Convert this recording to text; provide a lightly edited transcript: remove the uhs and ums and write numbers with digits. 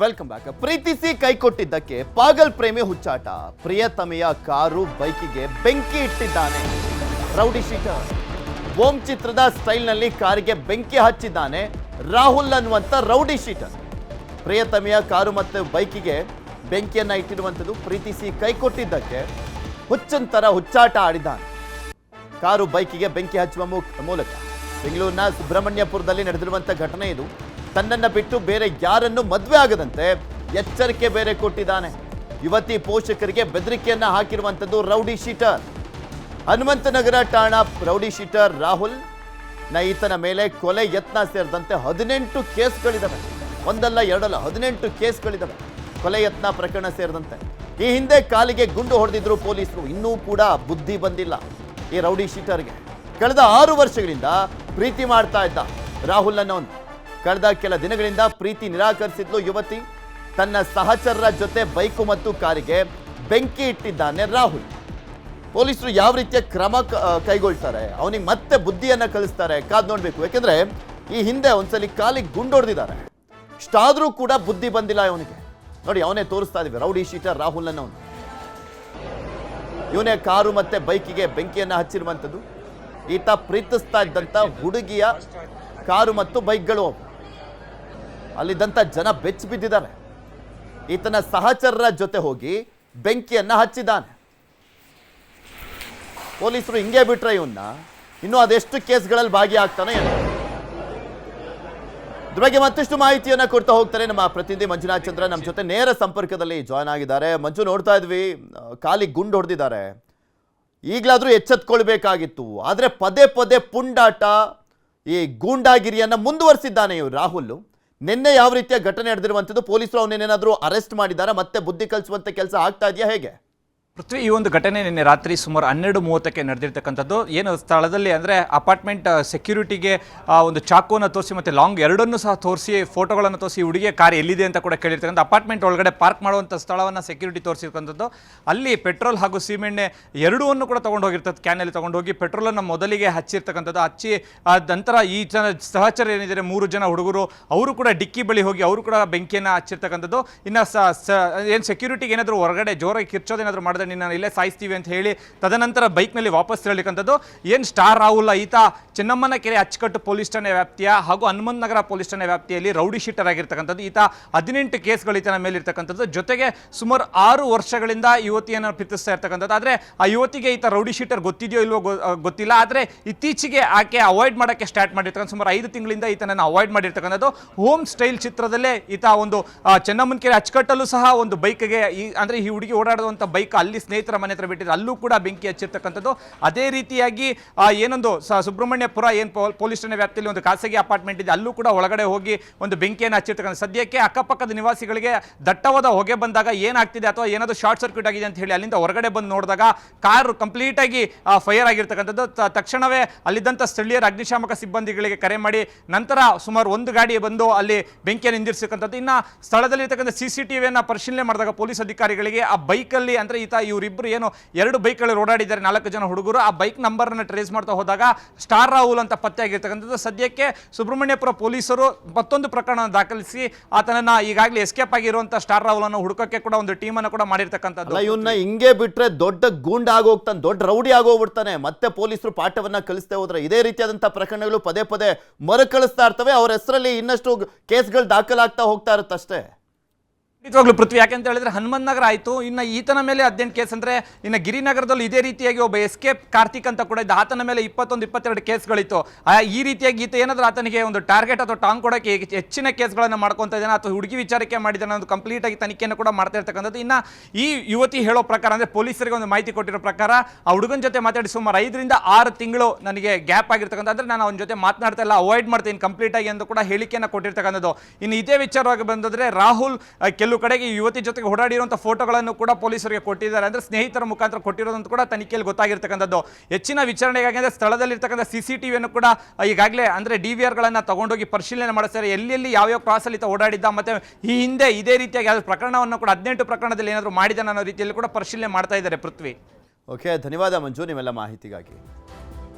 Welcome back. ಪ್ರೀತಿಸಿ ಕೈ ಕೊಟ್ಟಿದ್ದಕ್ಕೆ ಪಾಗಲ್ ಪ್ರೇಮಿ ಹುಚ್ಚಾಟ. ಪ್ರಿಯತಮೆಯ ಕಾರು ಬೈಕಿಗೆ ಬೆಂಕಿ ಇಟ್ಟಿದ್ದಾನೆ ರೌಡಿ ಶೀಟರ್. ಓಂ ಚಿತ್ರದ ಸ್ಟೈಲ್ನಲ್ಲಿ ಕಾರಿಗೆ ಬೆಂಕಿ ಹಚ್ಚಿದ್ದಾನೆ ರಾಹುಲ್ ಅನ್ನುವಂಥ ರೌಡಿ ಶೀಟರ್. ಪ್ರಿಯತಮೆಯ ಕಾರು ಮತ್ತು ಬೈಕಿಗೆ ಬೆಂಕಿಯನ್ನ ಇಟ್ಟಿರುವಂಥದ್ದು. ಪ್ರೀತಿಸಿ ಕೈ ಕೊಟ್ಟಿದ್ದಕ್ಕೆ ಹುಚ್ಚಂತರ ಹುಚ್ಚಾಟ ಆಡಿದ್ದಾನೆ. ಕಾರು ಬೈಕಿಗೆ ಬೆಂಕಿ ಹಚ್ಚುವ ಮೂಲಕ ಬೆಂಗಳೂರಿನ ಸುಬ್ರಹ್ಮಣ್ಯಪುರದಲ್ಲಿ ನಡೆದಿರುವಂಥ ಘಟನೆ ಇದು. ತನ್ನನ್ನು ಬಿಟ್ಟು ಬೇರೆ ಯಾರನ್ನು ಮದುವೆ ಆಗದಂತೆ ಎಚ್ಚರಿಕೆ ಬೇರೆ ಕೊಟ್ಟಿದ್ದಾನೆ. ಯುವತಿ ಪೋಷಕರಿಗೆ ಬೆದರಿಕೆಯನ್ನ ಹಾಕಿರುವಂಥದ್ದು ರೌಡಿ ಶೀಟರ್. ಹನುಮಂತನಗರ ಠಾಣಾ ರೌಡಿ ಶೀಟರ್ ರಾಹುಲ್ ಈತನ ಮೇಲೆ ಕೊಲೆ ಯತ್ನ ಸೇರಿದಂತೆ 18 ಕೇಸ್ಗಳಿದ್ದಾವೆ. ಒಂದಲ್ಲ ಎರಡಲ್ಲ 18 ಕೇಸ್ಗಳಿದ್ದಾವೆ ಕೊಲೆ ಯತ್ನ ಪ್ರಕರಣ ಸೇರಿದಂತೆ. ಈ ಹಿಂದೆ ಕಾಲಿಗೆ ಗುಂಡು ಹೊಡೆದಿದ್ರು ಪೊಲೀಸರು. ಇನ್ನೂ ಕೂಡ ಬುದ್ಧಿ ಬಂದಿಲ್ಲ ಈ ರೌಡಿ ಶೀಟರ್ಗೆ. ಕಳೆದ 6 ವರ್ಷಗಳಿಂದ ಪ್ರೀತಿ ಮಾಡ್ತಾ ಇದ್ದ ರಾಹುಲ್ ಅನ್ನೋನು. ಕಳೆದ ಕೆಲ ದಿನಗಳಿಂದ ಪ್ರೀತಿ ನಿರಾಕರಿಸಿದ್ಲು ಯುವತಿ. ತನ್ನ ಸಹಚರರ ಜೊತೆ ಬೈಕು ಮತ್ತು ಕಾರಿಗೆ ಬೆಂಕಿ ಇಟ್ಟಿದ್ದಾನೆ ರಾಹುಲ್. ಪೊಲೀಸರು ಯಾವ ರೀತಿಯ ಕ್ರಮ ಕೈಗೊಳ್ತಾರೆ, ಅವನಿಗೆ ಮತ್ತೆ ಬುದ್ಧಿಯನ್ನ ಕಲಿಸ್ತಾರೆ, ಕಾದ್ ನೋಡ್ಬೇಕು. ಯಾಕೆಂದ್ರೆ ಈ ಹಿಂದೆ ಒಂದ್ಸಲಿ ಕಾಲಿಗೆ ಗುಂಡು ಹೊಡೆದಿದ್ದಾರೆ. ಇಷ್ಟಾದ್ರೂ ಕೂಡ ಬುದ್ಧಿ ಬಂದಿಲ್ಲ ಇವನಿಗೆ. ನೋಡಿ, ಅವನೇ ತೋರಿಸ್ತಾ ಇದೀವಿ ರೌಡಿ ಶೀಟರ್ ರಾಹುಲ್ ಅನ್ನೋನು. ಇವನೇ ಕಾರು ಮತ್ತೆ ಬೈಕಿಗೆ ಬೆಂಕಿಯನ್ನ ಹಚ್ಚಿರುವಂಥದ್ದು. ಈತ ಪ್ರೀತಿಸ್ತಾ ಇದ್ದಂತ ಹುಡುಗಿಯ ಕಾರು ಮತ್ತು ಬೈಕ್ಗಳು. ಅಲ್ಲಿದ್ದಂಥ ಜನ ಬೆಚ್ಚಿ ಬಿದ್ದಿದ್ದಾರೆ. ಈತನ ಸಹಚರರ ಜೊತೆ ಹೋಗಿ ಬೆಂಕಿಯನ್ನ ಹಚ್ಚಿದ್ದಾನೆ. ಪೊಲೀಸರು ಹಿಂಗೆ ಬಿಟ್ರೆ ಇವನ್ನ ಇನ್ನೂ ಅದೆಷ್ಟು ಕೇಸ್ಗಳಲ್ಲಿ ಭಾಗಿಯಾಗ್ತಾನೆ ಏನು. ಇದ್ರ ಬಗ್ಗೆ ಮತ್ತಷ್ಟು ಮಾಹಿತಿಯನ್ನ ಕೊಡ್ತಾ ಹೋಗ್ತಾರೆ ನಮ್ಮ ಪ್ರತಿನಿಧಿ ಮಂಜುನಾಥ್ ಚಂದ್ರ ನಮ್ಮ ಜೊತೆ ನೇರ ಸಂಪರ್ಕದಲ್ಲಿ ಜಾಯ್ನ್ ಆಗಿದ್ದಾರೆ. ಮಂಜು, ನೋಡ್ತಾ ಇದ್ವಿ ಕಾಲಿಗೆ ಗುಂಡು ಹೊಡೆದಿದ್ದಾರೆ. ಈಗಲಾದ್ರೂ ಎಚ್ಚೆತ್ಕೊಳ್ಬೇಕಾಗಿತ್ತು. ಆದ್ರೆ ಪದೇ ಪದೇ ಪುಂಡಾಟ, ಈ ಗೂಂಡಾಗಿರಿಯನ್ನ ಮುಂದುವರಿಸಿದ್ದಾನೆ ಇವರು ರಾಹುಲ್. ನಿನ್ನೆ ಯಾವ ರೀತಿಯ ಘಟನೆ ನಡೆದಿರುವಂಥದ್ದು? ಪೊಲೀಸರು ಅವನೇನಾದ್ರೂ ಅರೆಸ್ಟ್ ಮಾಡಿದ್ದಾರೆ? ಮತ್ತೆ ಬುದ್ಧಿ ಕಲಿಸುವಂತ ಕೆಲಸ ಆಗ್ತಾ ಇದೆಯಾ, ಹೇಗೆ? ಪೃಥ್ವಿ, ಈ ಒಂದು ಘಟನೆ ನಿನ್ನೆ ರಾತ್ರಿ ಸುಮಾರು 12:30ಕ್ಕೆ ನಡೆದಿರ್ತಕ್ಕಂಥದ್ದು. ಏನು ಸ್ಥಳದಲ್ಲಿ ಅಂದರೆ ಅಪಾರ್ಟ್ಮೆಂಟ್ ಸೆಕ್ಯೂರಿಟಿಗೆ ಒಂದು ಚಾಕುವನ್ನು ತೋರಿಸಿ ಮತ್ತು ಲಾಂಗ್ ಎರಡನ್ನೂ ಸಹ ತೋರಿಸಿ ಫೋಟೋಗಳನ್ನು ತೋರಿಸಿ ಹುಡುಗಿಯ ಕಾರ್ ಎಲ್ಲಿದೆ ಅಂತ ಕೂಡ ಕೇಳಿರ್ತಕ್ಕಂಥ ಅಪಾರ್ಟ್ಮೆಂಟ್ ಒಳಗಡೆ ಪಾರ್ಕ್ ಮಾಡುವಂಥ ಸ್ಥಳವನ್ನು ಸೆಕ್ಯೂರಿಟಿ ತೋರಿಸಿರ್ತಕ್ಕಂಥದ್ದು. ಅಲ್ಲಿ ಪೆಟ್ರೋಲ್ ಹಾಗೂ ಸೀಮೆಣ್ಣೆ ಎರಡೂ ಕೂಡ ತೊಗೊಂಡು ಹೋಗಿರ್ತದೆ. ಕ್ಯಾನಲ್ಲಿ ತೊಗೊಂಡು ಹೋಗಿ ಪೆಟ್ರೋಲನ್ನು ಮೊದಲಿಗೆ ಹಚ್ಚಿರ್ತಕ್ಕಂಥದ್ದು. ಹಚ್ಚಿ ನಂತರ ಈ ಸಹಚರ ಏನಿದ್ದಾರೆ 3 ಜನ ಹುಡುಗರು, ಅವರು ಕೂಡ ಡಿಕ್ಕಿ ಬಳಿ ಹೋಗಿ ಅವರು ಕೂಡ ಬೆಂಕಿಯನ್ನು ಹಚ್ಚಿರ್ತಕ್ಕಂಥದ್ದು. ಇನ್ನು ಏನು ಸೆಕ್ಯೂರಿಟಿಗೆ ಏನಾದರೂ ಹೊರಗಡೆ ಜೋರಾಗಿ ಕಿರ್ಚೋದೇನಾದರೂ ಮಾಡಿದ್ರೆ ನಿನ್ನ ಇಲ್ಲೇ ಸಾಯಿಸ್ತೀವಿ ಅಂತ ಹೇಳಿ ತದನಂತರ ಬೈಕ್ನಲ್ಲಿ ವಾಪಸ್ ತೆರಳಿಕ್ಕಂಥದ್ದು. ಏನು ಸ್ಟಾರ್ ರಾಹುಲ್ ಈತ ಚೆನ್ನಮ್ಮನ ಕೆರೆ ಅಚ್ಚುಕಟ್ಟು ಪೊಲೀಸ್ ಠಾಣೆ ವ್ಯಾಪ್ತಿಯ ಹಾಗೂ ಹನುಮಂತ ನಗರ ಪೊಲೀಸ್ ಠಾಣೆ ವ್ಯಾಪ್ತಿಯಲ್ಲಿ ರೌಡಿ ಶೀಟರ್ ಆಗಿರ್ತಕ್ಕಂಥದ್ದು. ಈತ 18 ಕೇಸ್ಗಳು ಈತನ ಮೇಲೆ ಇರ್ತಕ್ಕಂಥದ್ದು. ಜೊತೆಗೆ ಸುಮಾರು 6 ವರ್ಷಗಳಿಂದ ಯುವತಿಯನ್ನು ಪ್ರೀತಿಸ್ತಾ ಇರ್ತಕ್ಕಂಥದ್ದು. ಆದರೆ ಆ ಯುವತಿಗೆ ಈತ ರೌಡಿ ಶೀಟರ್ ಗೊತ್ತಿದೆಯೋ ಇಲ್ವೋ ಗೊತ್ತಿಲ್ಲ. ಆದರೆ ಇತ್ತೀಚೆಗೆ ಆಕೆ ಅವಾಯ್ಡ್ ಮಾಡೋಕ್ಕೆ ಸ್ಟಾರ್ಟ್ ಮಾಡಿರ್ತಕ್ಕಂಥ ಸುಮಾರು 5 ತಿಂಗಳಿಂದ ಈತನನ್ನು ಅವಾಯ್ಡ್ ಮಾಡಿರ್ತಕ್ಕಂಥದ್ದು. ಹೋಮ್ ಸ್ಟೈಲ್ ಚಿತ್ರದಲ್ಲೇ ಈತ ಒಂದು ಚೆನ್ನಮ್ಮನ ಕೆರೆ ಅಚ್ಚುಕಟ್ಟಲ್ಲೂ ಸಹ ಒಂದು ಬೈಕ್ಗೆ ಅಂದರೆ ಈ ಹುಡುಗಿ ಓಡಾಡುವಂಥ ಬೈಕ್ ಅಲ್ಲಿ ಸ್ನೇಹಿತರ ಮನೆ ಹತ್ರ ಬಿಟ್ಟಿದ್ರು, ಅಲ್ಲೂ ಕೂಡ ಬೆಂಕಿ ಹಚ್ಚಿರ್ತಕ್ಕಂಥದ್ದು. ಅದೇ ರೀತಿಯಾಗಿ ಏನೊಂದು ಸುಬ್ರಹ್ಮಣ್ಯಪುರ ಏನು ಪೊಲೀಸ್ ಠಾಣೆ ವ್ಯಾಪ್ತಿಯಲ್ಲಿ ಒಂದು ಖಾಸಗಿ ಅಪಾರ್ಟ್ಮೆಂಟ್ ಇದೆ, ಅಲ್ಲೂ ಕೂಡ ಒಳಗಡೆ ಹೋಗಿ ಒಂದು ಬೆಂಕಿಯನ್ನು ಹಚ್ಚಿರ್ತಕ್ಕಂಥ. ಸದ್ಯಕ್ಕೆ ಅಕ್ಕಪಕ್ಕದ ನಿವಾಸಿಗಳಿಗೆ ದಟ್ಟವಾದ ಹೊಗೆ ಬಂದಾಗ ಏನಾಗ್ತಿದೆ ಅಥವಾ ಏನಾದರೂ ಶಾರ್ಟ್ ಸರ್ಕ್ಯೂಟ್ ಆಗಿದೆ ಅಂತ ಹೇಳಿ ಅಲ್ಲಿಂದ ಹೊರಗಡೆ ಬಂದು ನೋಡಿದಾಗ ಕಾರು ಕಂಪ್ಲೀಟ್ ಆಗಿ ಫೈರ್ ಆಗಿರ್ತಕ್ಕಂಥದ್ದು. ತಕ್ಷಣವೇ ಅಲ್ಲಿದ್ದಂಥ ಸ್ಥಳೀಯರ ಅಗ್ನಿಶಾಮಕ ಸಿಬ್ಬಂದಿಗಳಿಗೆ ಕರೆ ಮಾಡಿ ನಂತರ ಸುಮಾರು 1 ಗಾಡಿ ಬಂದು ಅಲ್ಲಿ ಬೆಂಕಿಯನ್ನು ನಿಂದಿರಿಸಿರ್ತಕ್ಕಂಥದ್ದು. ಇನ್ನು ಸ್ಥಳದಲ್ಲಿರ್ತಕ್ಕಂಥ CCTVಯನ್ನು ಪರಿಶೀಲನೆ ಮಾಡಿದಾಗ ಪೊಲೀಸ್ ಅಧಿಕಾರಿಗಳಿಗೆ ಆ ಬೈಕಲ್ಲಿ ಅಂದರೆ ಇವರಿಬ್ಬರು ಏನು 2 ಬೈಕ್ಗಳಲ್ಲಿ ಓಡಾಡಿದ್ದಾರೆ 4 ಜನ ಹುಡುಗರು, ಆ ಬೈಕ್ ನಂಬರನ್ನು ಟ್ರೇಸ್ ಮಾಡ್ತಾ ಹೋದಾಗ ಸ್ಟಾರ್ ರಾಹುಲ್ ಅಂತ ಪತ್ತೆ ಆಗಿರ್ತಕ್ಕಂಥದ್ದು. ಸದ್ಯಕ್ಕೆ ಸುಬ್ರಹ್ಮಣ್ಯಪುರ ಪೊಲೀಸರು ಮತ್ತೊಂದು ಪ್ರಕರಣ ದಾಖಲಿಸಿ ಆತನನ್ನ ಈಗಾಗಲೇ ಎಸ್ಕೇಪ್ ಆಗಿರುವಂತಹ ಸ್ಟಾರ್ ರಾಹುಲ್ ಅನ್ನು ಹುಡುಕಕ್ಕೆ ಕೂಡ ಒಂದು ಟೀಮ್ ಅನ್ನು ಕೂಡ ಮಾಡಿರ್ತಕ್ಕಂಥದ್ದು. ಇವನ್ನ ಹಿಂಗೆ ಬಿಟ್ರೆ ದೊಡ್ಡ ಗೂಂಡ ಆಗೋಗ್ತಾನೆ, ದೊಡ್ಡ ರೌಡಿ ಆಗೋಗ್ಬಿಡ್ತಾನೆ. ಮತ್ತೆ ಪೊಲೀಸರು ಪಾಠವನ್ನ ಕಲಿಸ್ತೇ ಹೋದ್ರೆ ಇದೇ ರೀತಿಯಾದಂತಹ ಪ್ರಕರಣಗಳು ಪದೇ ಪದೇ ಮರುಕಳಿಸ್ತಾ ಇರ್ತವೆ. ಅವರ ಹೆಸರಲ್ಲಿ ಇನ್ನಷ್ಟು ಕೇಸ್ಗಳು ದಾಖಲಾಗ್ತಾ ಹೋಗ್ತಾ ಇರುತ್ತಷ್ಟೇ. ಖಂಡಿತವಾಗ್ಲೂ ಪೃಥ್ವಿ, ಯಾಕೆಂತ ಹೇಳಿದ್ರೆ ಹನುಮಂತ ನಗರ ಆಯಿತು, ಇನ್ನು ಈತನ ಮೇಲೆ 18 ಕೇಸ್ ಅಂದರೆ ಇನ್ನು ಗಿರಿನಗರದಲ್ಲಿ ಇದೇ ರೀತಿಯಾಗಿ ಒಬ್ಬ ಎಸ್ಕೇಪ್ ಕಾರ್ತಿಕ್ ಅಂತ ಕೂಡ ಇದ್ದ, ಆತನ ಮೇಲೆ 21-22 ಕೇಸ್ಗಳಿತ್ತು. ಈ ರೀತಿಯಾಗಿ ಈತ ಏನಾದರೂ ಆತನಿಗೆ ಒಂದು ಟಾರ್ಗೆಟ್ ಅಥವಾ ಟಾಂಗ್ ಕೊಡೋಕ್ಕೆ ಹೆಚ್ಚಿನ ಕೇಸ್ಗಳನ್ನು ಮಾಡ್ಕೊತಾ ಇದ್ದಾನೆ ಅಥವಾ ಹುಡುಗಿ ವಿಚಾರಕ್ಕೆ ಮಾಡಿದ್ದಾನೆ ಅನ್ನೋದು ಕಂಪ್ಲೀಟ್ ಆಗಿ ತನಿಖೆಯನ್ನು ಕೂಡ ಮಾಡ್ತಾ ಇರ್ತಕ್ಕಂಥದ್ದು. ಇನ್ನು ಈ ಯುವತಿ ಹೇಳೋ ಪ್ರಕಾರ ಅಂದರೆ ಪೊಲೀಸರಿಗೆ ಒಂದು ಮಾಹಿತಿ ಕೊಟ್ಟಿರೋ ಪ್ರಕಾರ ಆ ಹುಡುಗನ ಜೊತೆ ಮಾತಾಡಿ ಸುಮಾರು 5ರಿಂದ 6 ತಿಂಗಳು ನನಗೆ ಗ್ಯಾಪ್ ಆಗಿರ್ತಕ್ಕಂಥ, ಅಂದರೆ ನಾನು ಅವನ ಜೊತೆ ಮಾತನಾಡ್ತಾ ಇಲ್ಲ, ಅವಾಯ್ಡ್ ಮಾಡ್ತೀನಿ ಕಂಪ್ಲೀಟ್ ಆಗಿ ಎಂದು ಕೂಡ ಹೇಳಿಕೆಯನ್ನು ಕೊಟ್ಟಿರ್ತಕ್ಕಂಥದ್ದು. ಇನ್ನು ಇದೇ ವಿಚಾರವಾಗಿ ಬಂದರೆ ರಾಹುಲ್ ಕೆಲವು ಕಡೆಗೆ ಯುವತಿ ಜೊತೆಗೆ ಓಡಾಡಿರುವಂತಹ ಫೋಟೋಗಳನ್ನು ಕೂಡ ಪೊಲೀಸರಿಗೆ ಕೊಟ್ಟಿದ್ದಾರೆ. ಅಂದ್ರೆ ಸ್ನೇಹಿತರ ಮುಖಾಂತರ ಕೊಟ್ಟಿರೋದಂತ ಕೂಡ ತನಿಖೆಯಲ್ಲಿ ಗೊತ್ತಾಗಿರ್ತಕ್ಕಂಥದ್ದು. ಹೆಚ್ಚಿನ ವಿಚಾರಣೆಗಾಗಿ ಅಂದ್ರೆ ಸ್ಥಳದಲ್ಲಿರ್ತಕ್ಕಂಥ CCTVಯನ್ನು ಕೂಡ ಈಗಾಗಲೇ ಅಂದ್ರೆ DVR ಗಳನ್ನ ತಗೊಂಡೋಗಿ ಪರಿಶೀಲನೆ ಮಾಡಿಸ್ತಾರೆ. ಎಲ್ಲಿ ಯಾವ ಕ್ರಾಸಲ್ಲಿ ಓಡಾಡಿದ್ದ ಮತ್ತೆ ಈ ಹಿಂದೆ ಇದೇ ರೀತಿಯಾಗಿ ಪ್ರಕರಣವನ್ನು ಕೂಡ 18 ಪ್ರಕರಣದಲ್ಲಿ ಏನಾದರೂ ಮಾಡಿದ ಅನ್ನೋ ರೀತಿಯಲ್ಲಿ ಕೂಡ ಪರಿಶೀಲನೆ ಮಾಡ್ತಾ ಇದ್ದಾರೆ. ಪೃಥ್ವಿ, ಓಕೆ, ಧನ್ಯವಾದ ಮಂಜು ನಿಮ್ಮೆಲ್ಲ ಮಾಹಿತಿಗಾಗಿ.